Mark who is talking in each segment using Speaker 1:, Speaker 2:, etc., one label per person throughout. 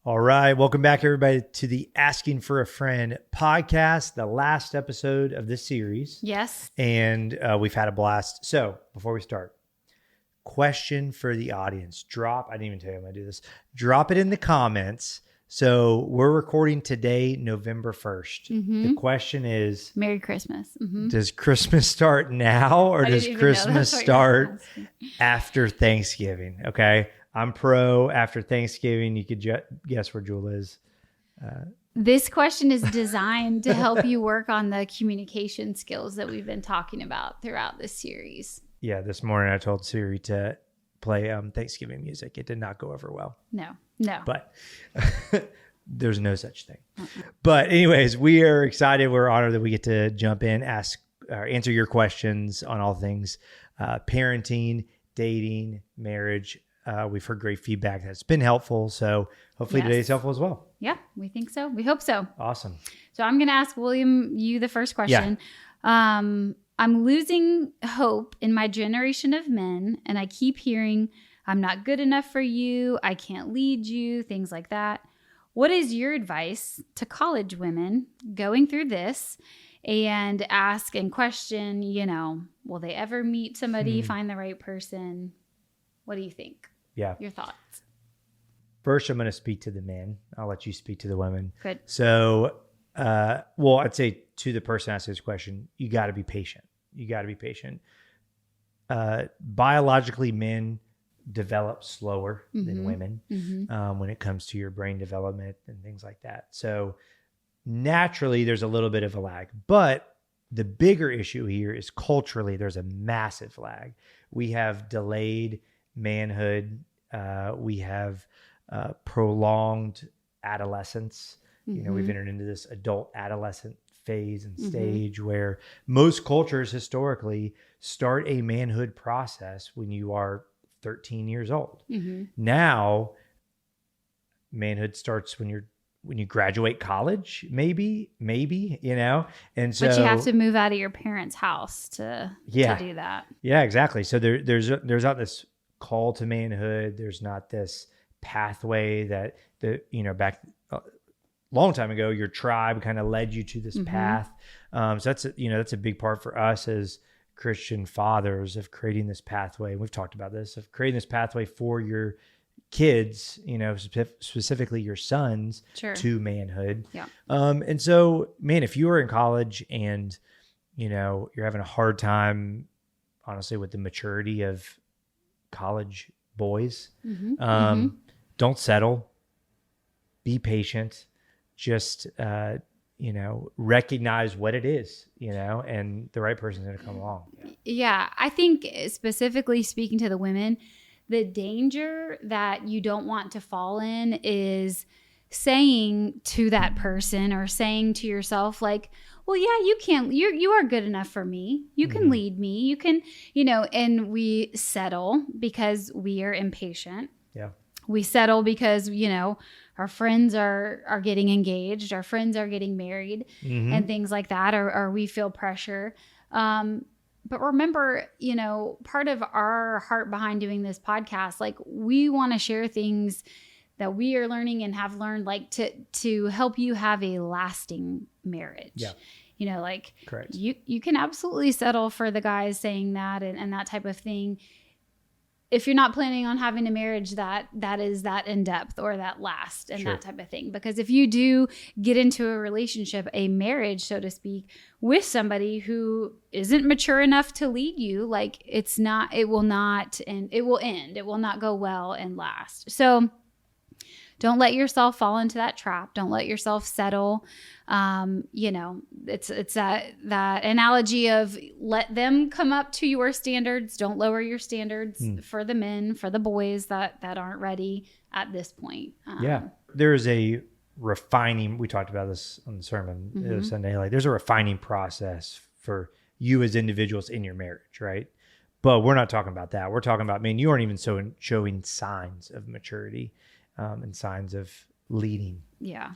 Speaker 1: All right. Welcome back, everybody, to the Asking for a Friend podcast, the last episode of this series.
Speaker 2: Yes.
Speaker 1: And we've had a blast. So before we start, question for the audience. I didn't even tell you I'm going to do this. Drop it in the comments. So we're recording today, November 1st.
Speaker 2: Mm-hmm.
Speaker 1: The question is,
Speaker 2: Merry Christmas. Mm-hmm.
Speaker 1: Does Christmas start now or does Christmas start after Thanksgiving? Okay. I'm pro after Thanksgiving. You could guess where Jul is.
Speaker 2: This question is designed to help you work on the communication skills that we've been talking about throughout this series.
Speaker 1: Yeah, this morning I told Siri to play Thanksgiving music. It did not go over well.
Speaker 2: No.
Speaker 1: But there's no such thing. But anyways, we are excited. We're honored that we get to jump in, answer your questions on all things parenting, dating, marriage. We've heard great feedback that's been helpful. So hopefully today's helpful as well.
Speaker 2: Yeah, we think so. We hope so.
Speaker 1: Awesome.
Speaker 2: So I'm going to ask William, you the first question. Yeah. I'm losing hope in my generation of men, and I keep hearing, I'm not good enough for you, I can't lead you, things like that. What is your advice to college women going through this and ask and question, will they ever meet somebody, find the right person? What do you think?
Speaker 1: Yeah.
Speaker 2: Your thoughts?
Speaker 1: First, I'm going to speak to the men. I'll let you speak to the women.
Speaker 2: Good.
Speaker 1: So, I'd say to the person asking this question, you got to be patient. Biologically, men develop slower than women when it comes to your brain development and things like that. So naturally, there's a little bit of a lag. But the bigger issue here is culturally, there's a massive lag. We have delayed manhood. We have prolonged adolescence. We've entered into this adult adolescent phase and stage where most cultures historically start a manhood process when you are 13 years old. Now, manhood starts when you graduate college, maybe, and so.
Speaker 2: But you have to move out of your parents' house to do that.
Speaker 1: Yeah, exactly. So there's not this call to manhood. There's not this pathway that back a long time ago, your tribe kind of led you to this path. So that's a big part for us as Christian fathers of creating this pathway. We've talked about this, of creating this pathway for your kids, specifically your sons to manhood.
Speaker 2: Yeah.
Speaker 1: And so, man, if you are in college and, you're having a hard time, honestly, with the maturity of college boys, don't settle, be patient, just, recognize what it is, and the right person's going to come along.
Speaker 2: Yeah. I think specifically speaking to the women, the danger that you don't want to fall in is saying to that person or saying to yourself, like, well, yeah, you are good enough for me. You can lead me. You can, and we settle because we are impatient.
Speaker 1: Yeah.
Speaker 2: We settle because, our friends are getting engaged, our friends are getting married and things like that, or we feel pressure. But remember, part of our heart behind doing this podcast, like we want to share things that we are learning and have learned, like to help you have a lasting marriage.
Speaker 1: Yeah. Correct.
Speaker 2: You can absolutely settle for the guys saying that and that type of thing. If you're not planning on having a marriage that is that in depth or that lasts and that type of thing. Because if you do get into a relationship, a marriage, so to speak, with somebody who isn't mature enough to lead you, like it will not, and it will end. It will not go well and last. So don't let yourself fall into that trap. Don't let yourself settle. It's that analogy of let them come up to your standards. Don't lower your standards for the men, for the boys that aren't ready at this point.
Speaker 1: There's a refining. We talked about this on the sermon Sunday. Like there's a refining process for you as individuals in your marriage, right? But we're not talking about that. We're talking about, you aren't even showing signs of maturity. And signs of leading.
Speaker 2: Yeah.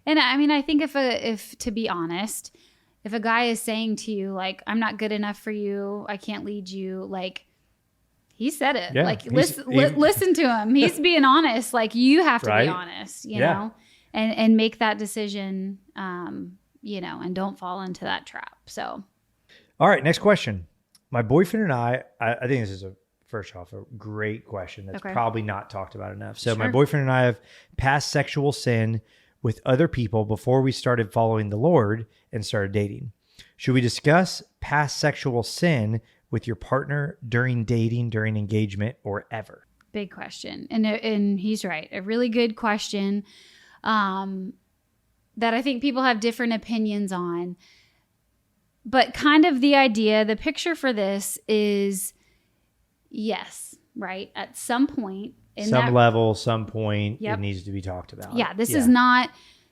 Speaker 2: And I think if to be honest, if a guy is saying to you, like, I'm not good enough for you, I can't lead you, like, He said it.
Speaker 1: Yeah.
Speaker 2: Like, listen to him. He's being honest. Like, you have to be honest, you know, and make that decision, you know, and don't fall into that trap. So.
Speaker 1: All right. Next question. My boyfriend and I think this is first off, a great question that's probably not talked about enough. So my boyfriend and I have past sexual sin with other people before we started following the Lord and started dating. Should we discuss past sexual sin with your partner during dating, during engagement, or ever?
Speaker 2: Big question. And he's right. A really good question that I think people have different opinions on. But kind of the idea, the picture for this is, yes, right? At some point.
Speaker 1: Some level, some point, it needs to be talked about.
Speaker 2: Yeah, this is not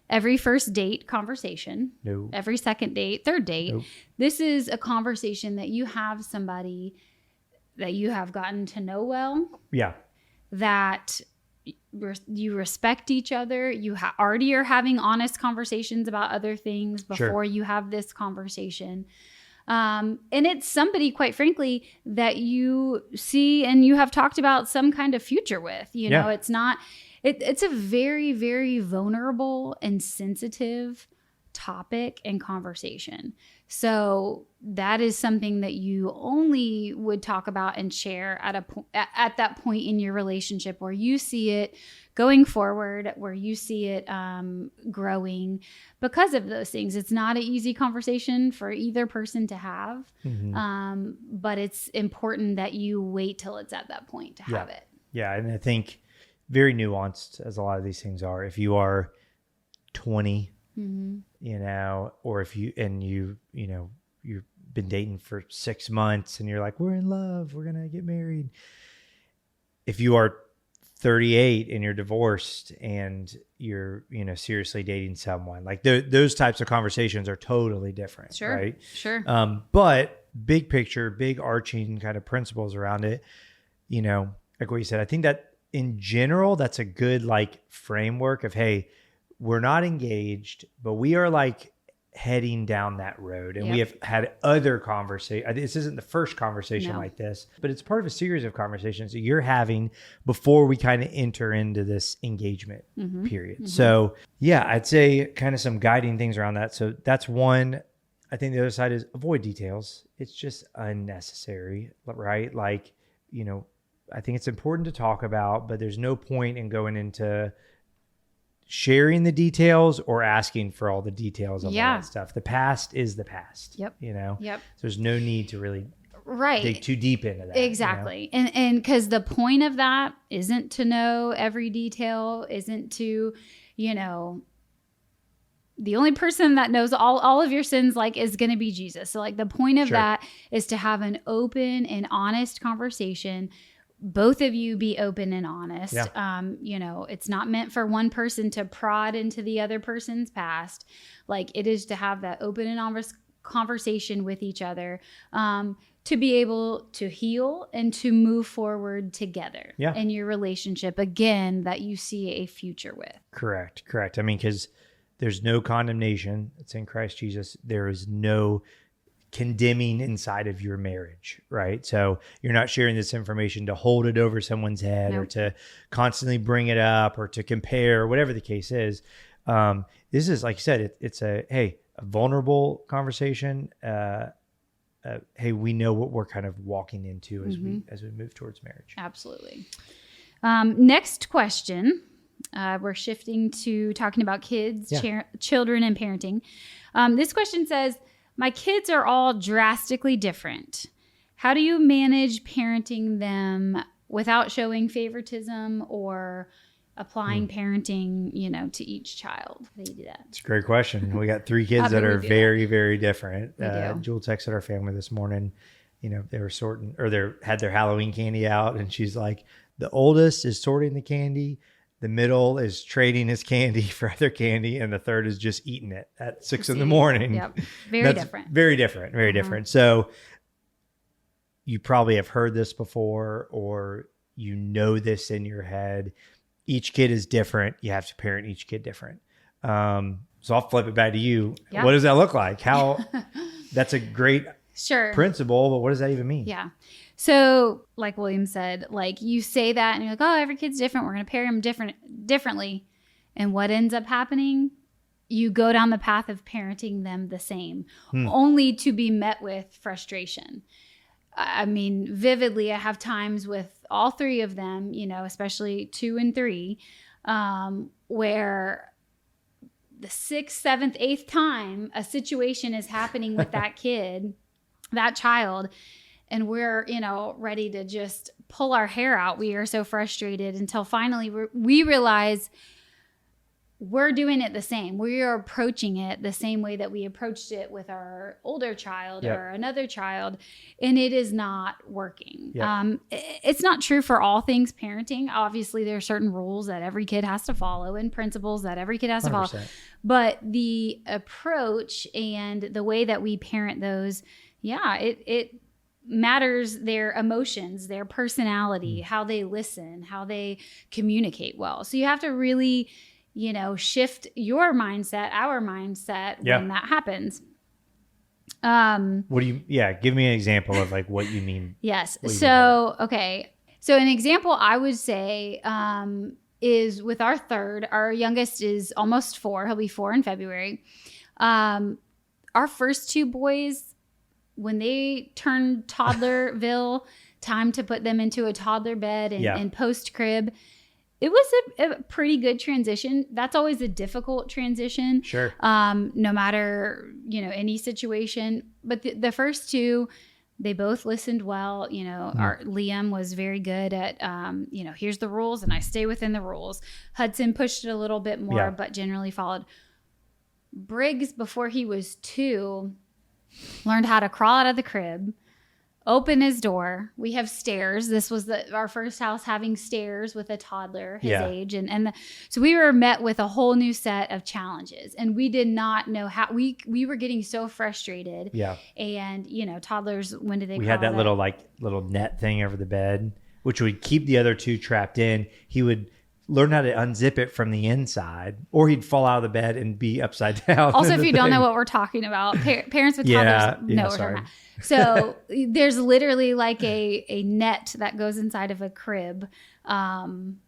Speaker 2: every first date conversation.
Speaker 1: No.
Speaker 2: Every second date, third date.
Speaker 1: Nope.
Speaker 2: This is a conversation that you have somebody that you have gotten to know well.
Speaker 1: Yeah. That
Speaker 2: you respect each other. You already are having honest conversations about other things before you have this conversation. And it's somebody, quite frankly, that you see and you have talked about some kind of future with. You know, it's not... It's a very, very vulnerable and sensitive topic and conversation. So that is something that you only would talk about and share at that point in your relationship where you see it going forward, where you see it growing because of those things. It's not an easy conversation for either person to have, but it's important that you wait till it's at that point to have it.
Speaker 1: Yeah, and I think very nuanced, as a lot of these things are. If you are 20, you know, or if you know, you've been dating for 6 months and you're like, we're in love, we're going to get married. If you are 38 and you're divorced and you're, you know, seriously dating someone, like those types of conversations are totally different. Right.
Speaker 2: Sure.
Speaker 1: But big picture, big arching kind of principles around it, you know, like what you said, I think that in general, that's a good like framework of, hey, we're not engaged, but we are like heading down that road. And we have had other conversations. This isn't the first conversation like this, but it's part of a series of conversations that you're having before we kind of enter into this engagement period. So yeah, I'd say kind of some guiding things around that. So that's one. I think the other side is avoid details. It's just unnecessary, right? Like, you know, I think it's important to talk about, but there's no point in going into sharing the details or asking for all the details of all that stuff. The past is the past. You know? So there's no need to really dig too deep into that.
Speaker 2: Exactly. You know? And because the point of that isn't to know every detail, isn't to, you know, the only person that knows all of your sins like is going to be Jesus. So like the point of that is to have an open and honest conversation. Both of you be open and honest. You know, it's not meant for one person to prod into the other person's past. Like it is to have that open and honest conversation with each other, to be able to heal and to move forward together in your relationship again, that you see a future with. Correct.
Speaker 1: I mean, because there's no condemnation. It's in Christ Jesus. There is no condemning inside of your marriage, right? So you're not sharing this information to hold it over someone's head or to constantly bring it up or to compare, whatever the case is. This is, like you said, it's a vulnerable conversation. Hey, we know what we're kind of walking into as we move towards marriage.
Speaker 2: Absolutely. Next question. We're shifting to talking about kids, children, and parenting. This question says, my kids are all drastically different. How do you manage parenting them without showing favoritism or applying parenting, you know, to each child? How do you do that?
Speaker 1: It's a great question. We got 3 kids that are very, very different. Jul texted our family this morning. You know, they were sorting, or they had their Halloween candy out, and she's like, the oldest is sorting the candy. The middle is trading his candy for other candy, and the third is just eating it at 6 in the morning.
Speaker 2: Very different.
Speaker 1: Very different. Very different. So you probably have heard this before, or you know this in your head. Each kid is different. You have to parent each kid different. So I'll flip it back to you. What does that look like? How? That's a great principle, but what does that even mean?
Speaker 2: So like William said, like you say that and you're like, oh, every kid's different. We're going to pair them differently. And what ends up happening? You go down the path of parenting them the same, only to be met with frustration. I mean, vividly, I have times with all three of them, you know, especially 2 and 3, where the 6th, 7th, 8th time a situation is happening with that kid, that child, and we're, you know, ready to just pull our hair out. We are so frustrated until finally we realize we're doing it the same. We are approaching it the same way that we approached it with our older child or another child, and it is not working. It's not true for all things parenting. Obviously, there are certain rules that every kid has to follow and principles that every kid has 100%. To follow. But the approach and the way that we parent those, it matters, their emotions, their personality, how they listen, how they communicate well. So you have to really, you know, shift your mindset, our mindset when that happens.
Speaker 1: What do you, give me an example of like what you mean.
Speaker 2: Yes. So, okay. So an example I would say is with our third, our youngest is almost 4. He'll be 4 in February. Our first 2 boys, when they turned toddlerville, time to put them into a toddler bed and post crib, it was a pretty good transition. That's always a difficult transition.
Speaker 1: Sure.
Speaker 2: No matter, you know, any situation. But the first 2, they both listened well. You know, our Liam was very good at, you know, here's the rules and I stay within the rules. Hudson pushed it a little bit more, but generally followed. Briggs, before he was 2, learned how to crawl out of the crib, open his door. We have stairs. This was our first house having stairs with a toddler his age. So we were met with a whole new set of challenges, and we did not know how. We were getting so frustrated. Yeah. And, you know, toddlers, when did they
Speaker 1: We had that little net thing over the bed, which would keep the other 2 trapped in. He would learn how to unzip it from the inside, or he'd fall out of the bed and be upside down.
Speaker 2: Also, if you don't know what we're talking about, parents with toddlers know what we're talking about. So there's literally like a net that goes inside of a crib. It kind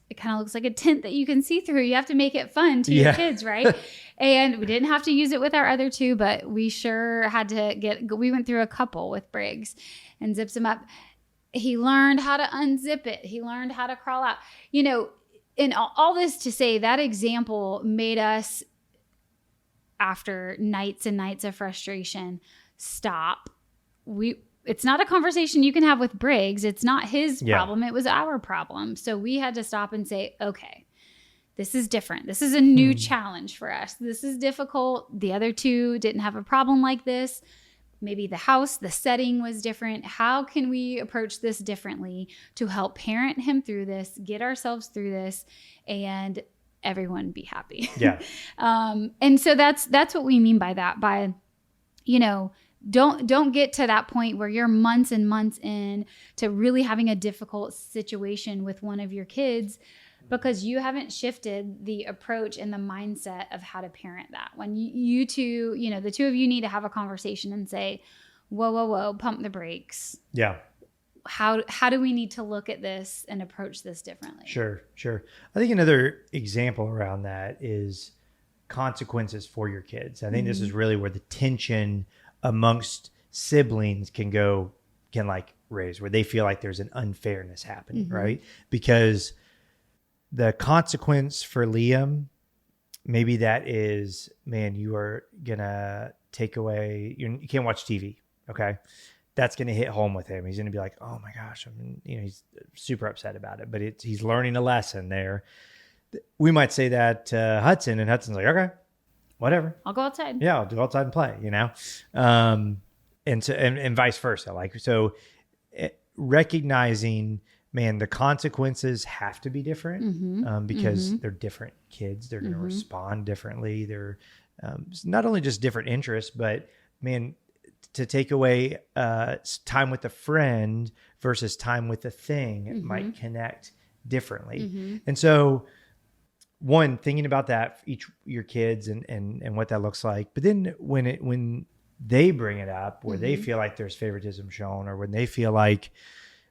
Speaker 2: of looks like a tent that you can see through. You have to make it fun to your kids, right? And we didn't have to use it with our other 2, but we sure had to we went through a couple with Briggs and zips him up. He learned how to unzip it. He learned how to crawl out. You know, and all this to say that example made us, after nights and nights of frustration, stop. It's not a conversation you can have with Briggs. It's not his problem. It was our problem. So we had to stop and say, okay, this is different. This is a new challenge for us. This is difficult. The other 2 didn't have a problem like this. Maybe the house, the setting was different. How can we approach this differently to help parent him through this, get ourselves through this, and everyone be happy? Yeah. And so that's what we mean by that. By, you know, don't get to that point where you're months and months in to really having a difficult situation with one of your kids, because you haven't shifted the approach and the mindset of how to parent that. When you 2, you know, the 2 of you need to have a conversation and say, whoa, pump the brakes. Yeah. How do we need to look at this and approach this differently? Sure.
Speaker 1: I think another example around that is consequences for your kids. I think this is really where the tension amongst siblings can raise, where they feel like there's an unfairness happening, right? Because the consequence for Liam, maybe that is, man, you are going to take away, you can't watch TV. Okay. That's going to hit home with him. He's going to be like, oh my gosh, he's super upset about it, but he's learning a lesson there. We might say that to Hudson, and Hudson's like, okay, whatever.
Speaker 2: I'll go outside.
Speaker 1: Yeah. I'll go outside and play, you know? And vice versa. Like, so recognizing, man, the consequences have to be different because they're different kids. They're going to respond differently. They're not only just different interests, but man, to take away time with a friend versus time with a thing, it might connect differently. And so one, thinking about that, your kids and what that looks like. But then when they bring it up where they feel like there's favoritism shown, or when they feel like,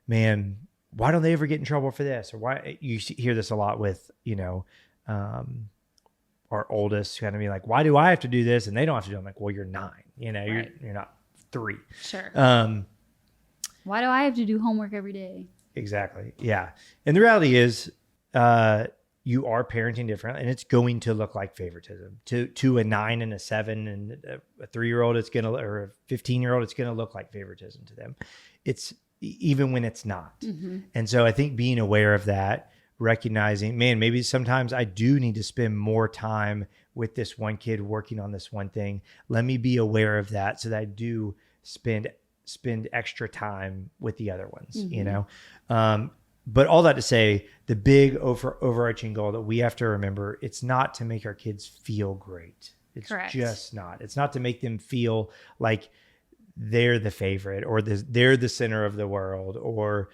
Speaker 1: man, why don't they ever get in trouble for this? Or why hear this a lot with, our oldest kind of be like, why do I have to do this? And they don't have to do it. I'm like, well, you're 9, right. you're not 3.
Speaker 2: Sure. Why do I have to do homework every day? Exactly.
Speaker 1: Yeah. And the reality is, you are parenting different, and it's going to look like favoritism to a 9 and a 7 and a 3-year-old. It's going to, or a 15-year-old, it's going to look like favoritism to them. It's even when it's not. And so I think being aware of that, recognizing, man, maybe sometimes I do need to spend more time with this one kid working on this one thing. Let me be aware of that so that I do spend extra time with the other ones, But all that to say, the big overarching goal that we have to remember, it's not to make our kids feel great. It's Correct. Just not. It's not to make them feel like they're the favorite, or they're the center of the world, or,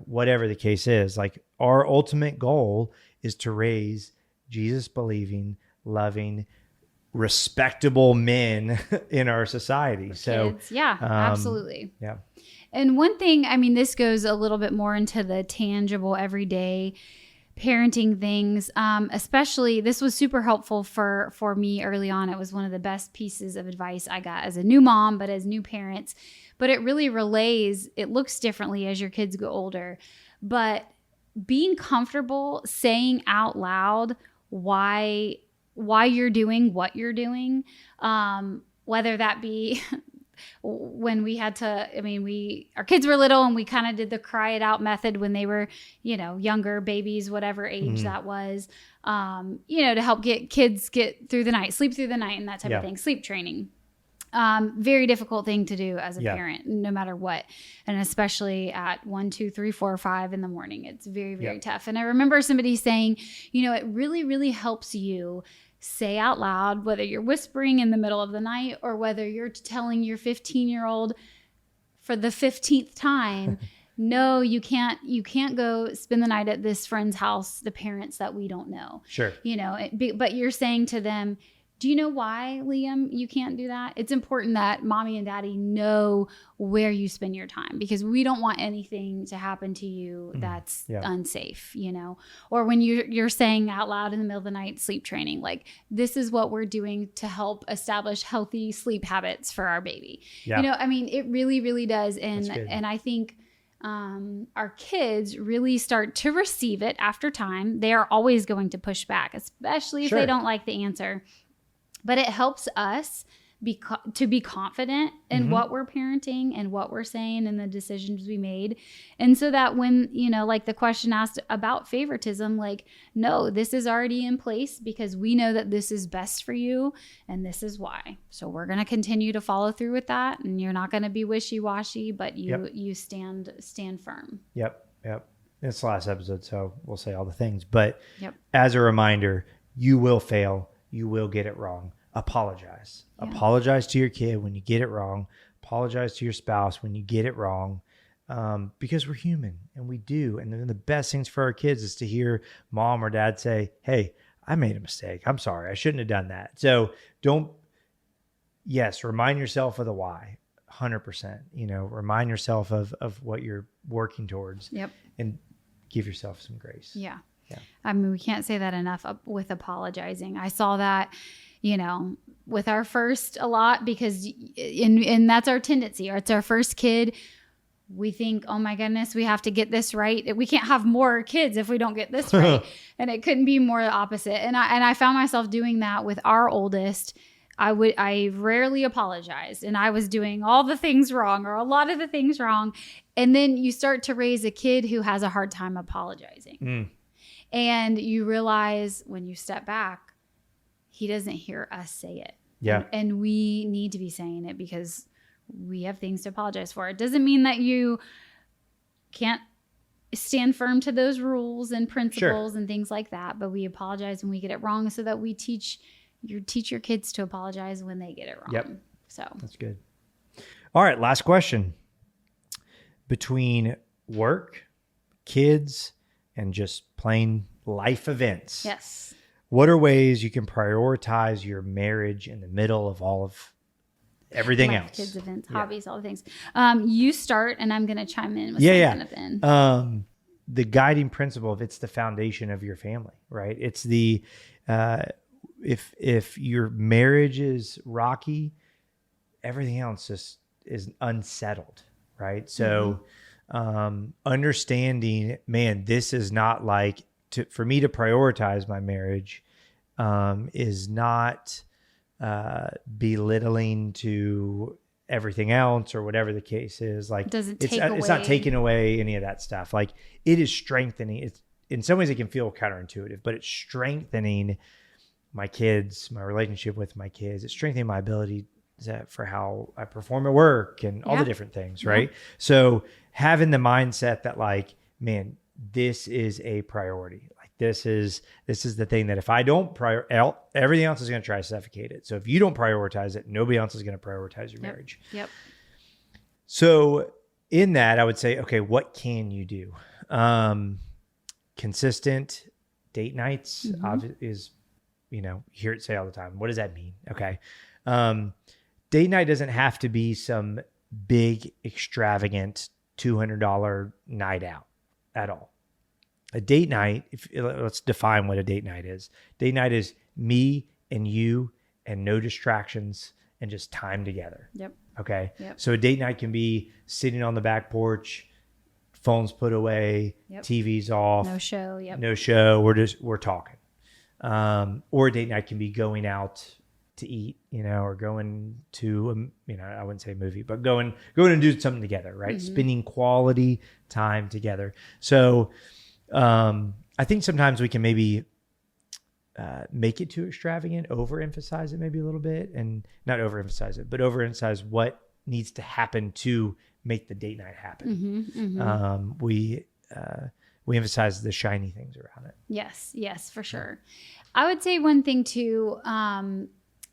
Speaker 1: whatever the case is. Like, our ultimate goal is to raise Jesus-believing, loving, respectable men in our society. So
Speaker 2: kids. Yeah, absolutely.
Speaker 1: Yeah.
Speaker 2: And one thing, this goes a little bit more into the tangible, everyday parenting things. Especially, this was super helpful for me early on. It was one of the best pieces of advice I got as a new mom, but as new parents. But it really relays, it looks differently as your kids go older. But being comfortable saying out loud why you're doing what you're doing, whether that be when we had to, our kids were little and we kind of did the cry it out method when they were, younger babies, whatever age that was, to help kids get through the night, sleep through the night and that type of thing, sleep training. Very difficult thing to do as a parent, no matter what. And especially at 1, 2, 3, 4, 5 in the morning, it's very, very tough. And I remember somebody saying, it really, really helps you say out loud, whether you're whispering in the middle of the night or whether you're telling your 15-year-old for the 15th time, no, you can't go spend the night at this friend's house, the parents that we don't know.
Speaker 1: Sure.
Speaker 2: But you're saying to them, do you know why, Liam, you can't do that? It's important that mommy and daddy know where you spend your time, because we don't want anything to happen to you that's unsafe, or when you're saying out loud in the middle of the night, sleep training, like, this is what we're doing to help establish healthy sleep habits for our baby. It really, really does. And I think our kids really start to receive it after time. They are always going to push back, especially if they don't like the answer. But it helps us to be confident in what we're parenting and what we're saying and the decisions we made. And so that when, like the question asked about favoritism, like, no, this is already in place because we know that this is best for you and this is why. So we're going to continue to follow through with that. And you're not going to be wishy-washy, but you stand firm. Yep.
Speaker 1: It's the last episode, so we'll say all the things. But as a reminder, you will fail. You will get it wrong. Apologize. Apologize to your kid when you get it wrong. Apologize to your spouse when you get it wrong, because we're human and we do. And then the best things for our kids is to hear mom or dad say, hey, I made a mistake. I'm sorry. I shouldn't have done that. So remind yourself of the why. 100%, remind yourself of what you're working towards. And give yourself some grace.
Speaker 2: Yeah. We can't say that enough with apologizing. I saw that, with our first a lot, because, and that's our tendency. It's our first kid. We think, oh my goodness, we have to get this right. We can't have more kids if we don't get this right. And it couldn't be more the opposite. And I found myself doing that with our oldest. I rarely apologized, and I was doing all the things wrong, or a lot of the things wrong. And then you start to raise a kid who has a hard time apologizing. And you realize when you step back, he doesn't hear us say it. And we need to be saying it because we have things to apologize for. It doesn't mean that you can't stand firm to those rules and principles and things like that, but we apologize when we get it wrong so that we teach your kids to apologize when they get it wrong. So
Speaker 1: that's good. All right, last question. Between work, kids, and just plain life events.
Speaker 2: Yes.
Speaker 1: What are ways you can prioritize your marriage in the middle of all of everything
Speaker 2: life,
Speaker 1: else.
Speaker 2: kids events, hobbies, all the things. You start, and I'm going to chime in with something at the end.
Speaker 1: The guiding principle of it's the foundation of your family, right? It's the if your marriage is rocky, everything else is unsettled, right? So understanding, man, this is not like for me to prioritize my marriage is not belittling to everything else or whatever the case is. Like it's not taking away any of that stuff. Like it is strengthening. It's in some ways it can feel counterintuitive, but it's strengthening my kids, my relationship with my kids. It's strengthening my ability for how I perform at work and all the different things. Right. So having the mindset that like, man, this is a priority. Like this is the thing that if I don't everything else is going to try to suffocate it. So if you don't prioritize it, nobody else is going to prioritize your marriage.
Speaker 2: Yep. So
Speaker 1: in that, I would say, okay, what can you do? Consistent date nights is, you hear it say all the time. What does that mean? Okay. Date night doesn't have to be some big, extravagant $200 night out at all. A date night, let's define what a date night is. Date night is me and you and no distractions and just time together.
Speaker 2: Yep.
Speaker 1: Okay.
Speaker 2: Yep.
Speaker 1: So a date night can be sitting on the back porch, phones put away, TV's off.
Speaker 2: No show. Yep.
Speaker 1: No show. We're talking. Or a date night can be going out to eat, or going to, I wouldn't say a movie, but going and do something together, right? Spending quality time together. So, I think sometimes we can maybe, make it too extravagant, overemphasize it maybe a little bit, and not overemphasize it, but overemphasize what needs to happen to make the date night happen. We emphasize the shiny things around it.
Speaker 2: Yes, for sure. I would say one thing too,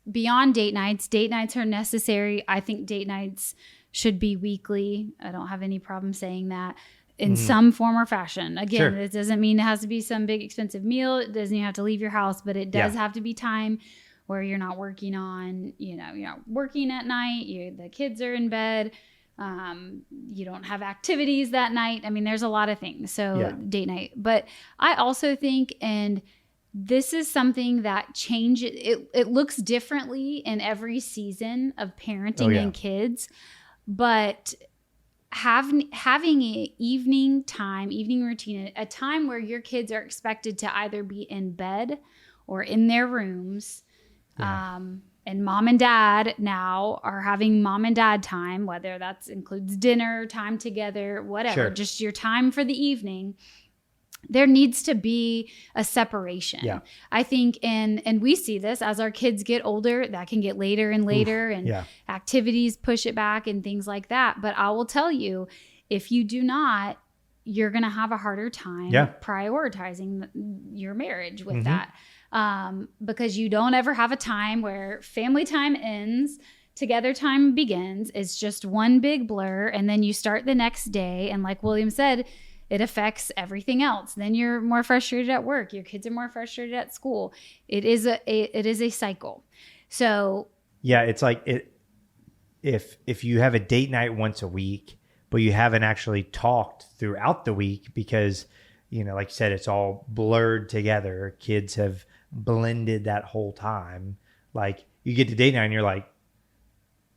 Speaker 2: beyond date nights are necessary. I think date nights should be weekly. I don't have any problem saying that in some form or fashion. Again, It doesn't mean it has to be some big expensive meal. It doesn't even have to leave your house, but it does have to be time where you're not working on, you're not working at night. The kids are in bed. You don't have activities that night. I mean, there's a lot of things. So date night, but I also think, and this is something that changes. It looks differently in every season of parenting and kids, but having an evening routine, a time where your kids are expected to either be in bed or in their rooms. And mom and dad now are having mom and dad time, whether that includes dinner, time together, whatever, just your time for the evening. There needs to be a separation. Yeah. I think, and we see this as our kids get older, that can get later and later, and activities push it back and things like that. But I will tell you, if you do not, you're going to have a harder time prioritizing your marriage with that. Because you don't ever have a time where family time ends, together time begins. It's just one big blur. And then you start the next day. And like William said, it affects everything else. Then you're more frustrated at work. Your kids are more frustrated at school. It is a cycle. So
Speaker 1: it's like if you have a date night once a week, but you haven't actually talked throughout the week because, like you said, it's all blurred together. Kids have blended that whole time. Like you get to date night and you're like,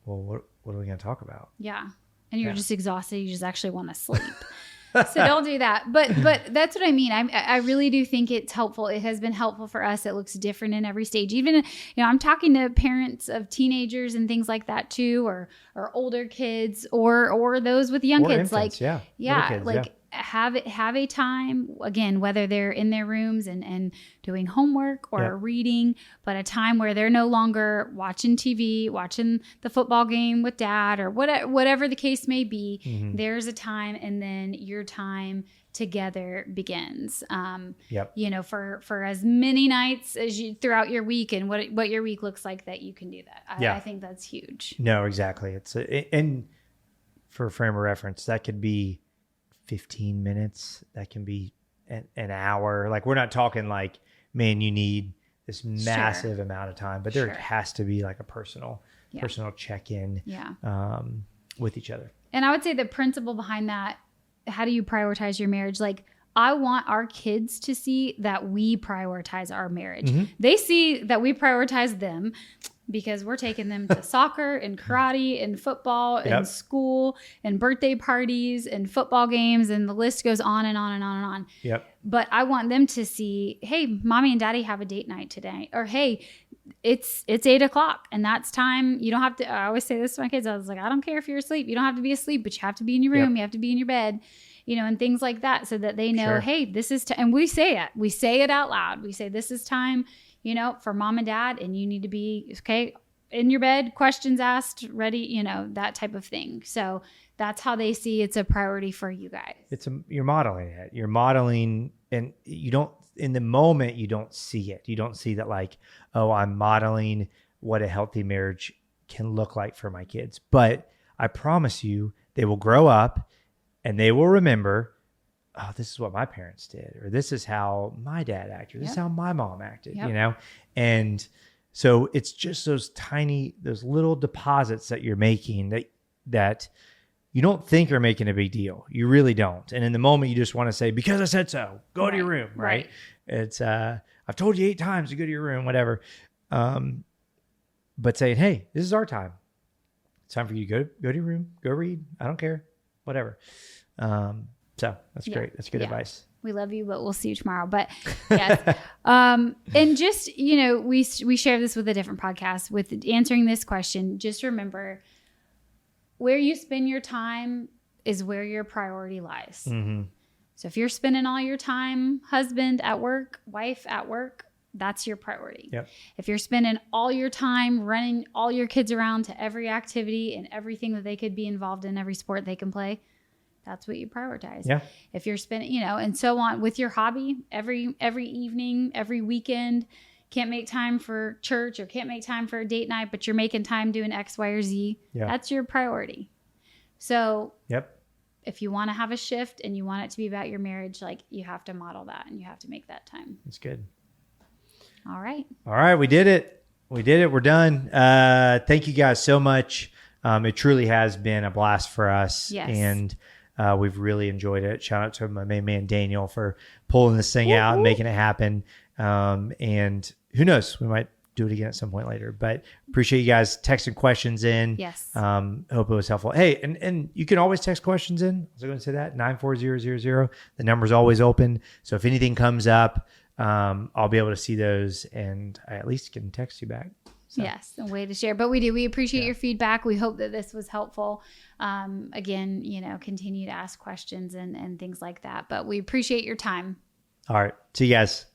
Speaker 1: well, what are we going to talk about?
Speaker 2: Yeah. And you're just exhausted. You just actually want to sleep. So don't do that. But that's what I mean. I really do think it's helpful. It has been helpful for us. It looks different in every stage. Even, I'm talking to parents of teenagers and things like that too, or older kids or those with young kids.
Speaker 1: Infants,
Speaker 2: have a time, again, whether they're in their rooms and doing homework or reading, but a time where they're no longer watching TV, watching the football game with dad or whatever the case may be. There's a time, and then your time together begins. For as many nights as you throughout your week, and what your week looks like, that you can do that. I think that's huge.
Speaker 1: No, exactly. And for a frame of reference, that could be 15 minutes, that can be an hour. Like we're not talking like, man, you need this massive amount of time, but there has to be like a personal personal check-in with each other.
Speaker 2: And I would say the principle behind that, how do you prioritize your marriage? Like, I want our kids to see that we prioritize our marriage. They see that we prioritize them because we're taking them to soccer and karate and football and school and birthday parties and football games, and the list goes on and on and on and on.
Speaker 1: Yep.
Speaker 2: But I want them to see, hey, mommy and daddy have a date night today. Or, hey, it's 8:00 and that's time. You don't have to, I always say this to my kids. I was like, I don't care if you're asleep. You don't have to be asleep, but you have to be in your room. You have to be in your bed, and things like that, so that they know, hey, this is and we say it. We say it out loud. We say, this is time, for mom and dad, and you need to be, in your bed, questions asked, ready, that type of thing. So that's how they see it's a priority for you guys.
Speaker 1: You're modeling it. You're modeling, and you don't, in the moment, you don't see it. You don't see that like, oh, I'm modeling what a healthy marriage can look like for my kids. But I promise you, they will grow up and they will remember, oh, this is what my parents did, or this is how my dad acted, or this is how my mom acted, And so it's just those little deposits that you're making that you don't think are making a big deal. You really don't. And in the moment, you just want to say, because I said so, go to your room, right? It's, I've told you 8 times to go to your room, whatever. But saying, hey, this is our time. It's time for you to go to your room, go read. I don't care, whatever. So that's great. That's good advice.
Speaker 2: We love you, but we'll see you tomorrow. But yes. And just, we share this with a different podcast with answering this question. Just remember, where you spend your time is where your priority lies. So if you're spending all your time, husband at work, wife at work, that's your priority. If you're spending all your time running all your kids around to every activity and everything that they could be involved in, every sport they can play, that's what you prioritize. If you're spending, and so on with your hobby, every evening, every weekend, can't make time for church or can't make time for a date night, but you're making time doing X, Y, or Z. That's your priority. So if you want to have a shift and you want it to be about your marriage, like, you have to model that and you have to make that time.
Speaker 1: That's good.
Speaker 2: All right.
Speaker 1: We did it. We're done. Thank you guys so much. It truly has been a blast for us. And we've really enjoyed it. Shout out to my main man, Daniel, for pulling this thing out and making it happen. And who knows, we might do it again at some point later, but appreciate you guys texting questions in. Hope it was helpful. Hey, and you can always text questions in. I was going to say that 94000. The number's always open. So if anything comes up, I'll be able to see those and I at least can text you back. So.
Speaker 2: Yes, a way to share. But we appreciate your feedback. We hope that this was helpful. Again, continue to ask questions and things like that. But we appreciate your time.
Speaker 1: All right. See you guys.